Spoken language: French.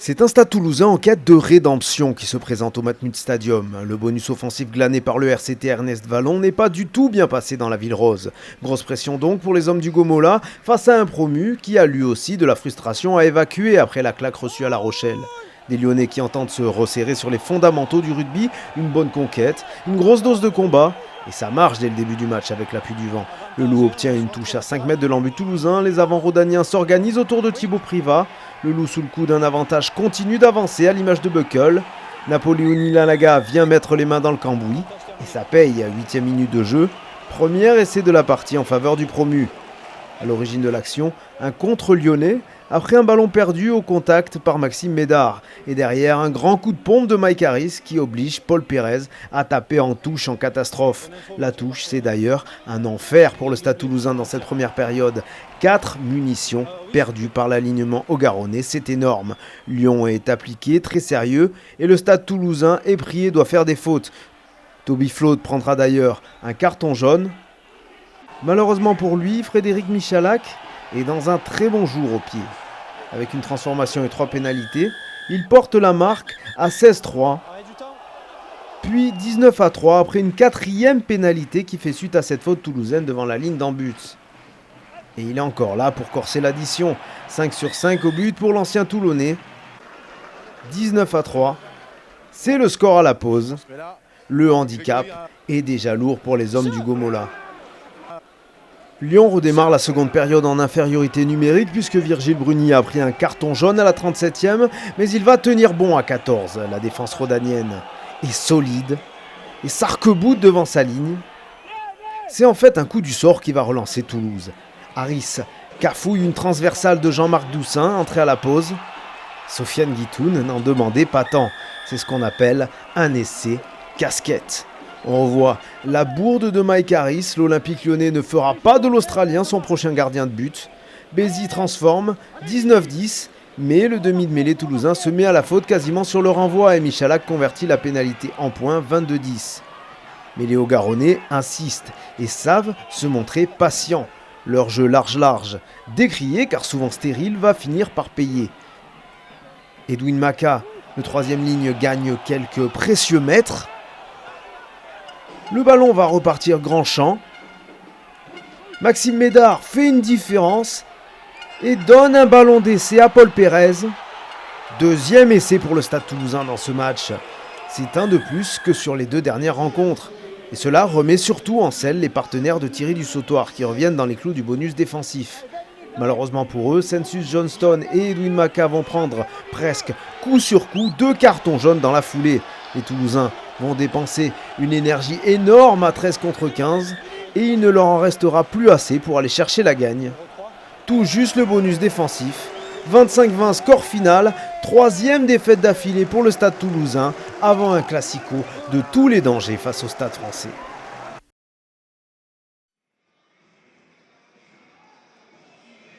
C'est un Stade Toulousain en quête de rédemption qui se présente au Matmut Stadium. Le bonus offensif glané par le RCT Ernest Vallon n'est pas du tout bien passé dans la ville rose. Grosse pression donc pour les hommes du Gomola face à un promu qui a lui aussi de la frustration à évacuer après la claque reçue à La Rochelle. Des Lyonnais qui entendent se resserrer sur les fondamentaux du rugby, une bonne conquête, une grosse dose de combat. Et ça marche dès le début du match avec l'appui du vent. Le Loup obtient une touche à 5 mètres de l'embut toulousain. Les avants rhodaniens s'organisent autour de Thibaut Privat. Le Loup, sous le coup d'un avantage, continue d'avancer à l'image de Buckle. Napoléon Lalaga vient mettre les mains dans le cambouis. Et ça paye à 8e minute de jeu. Premier essai de la partie en faveur du promu. À l'origine de l'action, un contre lyonnais après un ballon perdu au contact par Maxime Médard. Et derrière, un grand coup de pompe de Mike Harris qui oblige Paul Pérez à taper en touche en catastrophe. La touche, c'est d'ailleurs un enfer pour le Stade Toulousain dans cette première période. 4 munitions perdues par l'alignement haut-garonnais, c'est énorme. Lyon est appliqué, très sérieux, et le Stade Toulousain est prié doit faire des fautes. Toby Flood prendra d'ailleurs un carton jaune. Malheureusement pour lui, Frédéric Michalak est dans un très bon jour au pied. Avec une transformation et 3 pénalités, il porte la marque à 16-3, puis 19-3 après une 4e pénalité qui fait suite à cette faute toulousaine devant la ligne d'en but. Et il est encore là pour corser l'addition. 5 sur 5 au but pour l'ancien Toulonnais. 19-3, c'est le score à la pause. Le handicap est déjà lourd pour les hommes du Gomola. Lyon redémarre la seconde période en infériorité numérique puisque Virgile Bruni a pris un carton jaune à la 37e, mais il va tenir bon à 14. La défense rhodanienne est solide et s'arc-boute devant sa ligne. C'est en fait un coup du sort qui va relancer Toulouse. Harris cafouille une transversale de Jean-Marc Doussin, entré à la pause. Sofiane Guitoun n'en demandait pas tant. C'est ce qu'on appelle un essai casquette. On revoit la bourde de Mike Harris. L'Olympique lyonnais ne fera pas de l'Australien son prochain gardien de but. Bézi transforme 19-10, mais le demi de mêlée toulousain se met à la faute quasiment sur le renvoi et Michalak convertit la pénalité en point 22-10. Mais les Hauts-Garonnais insistent et savent se montrer patients. Leur jeu large, décrié car souvent stérile, va finir par payer. Edwin Maka, le 3e ligne, gagne quelques précieux mètres. Le ballon va repartir grand champ. Maxime Médard fait une différence et donne un ballon d'essai à Paul Pérez. 2e essai pour le Stade Toulousain dans ce match. C'est un de plus que sur les 2 dernières rencontres. Et cela remet surtout en selle les partenaires de Thierry Dussautoir qui reviennent dans les clous du bonus défensif. Malheureusement pour eux, Census Johnston et Edwin Maka vont prendre presque coup sur coup 2 cartons jaunes dans la foulée. Les Toulousains vont dépenser une énergie énorme à 13 contre 15 et il ne leur en restera plus assez pour aller chercher la gagne. Tout juste le bonus défensif. 25-20 score final, 3e défaite d'affilée pour le Stade Toulousain avant un classico de tous les dangers face au Stade français.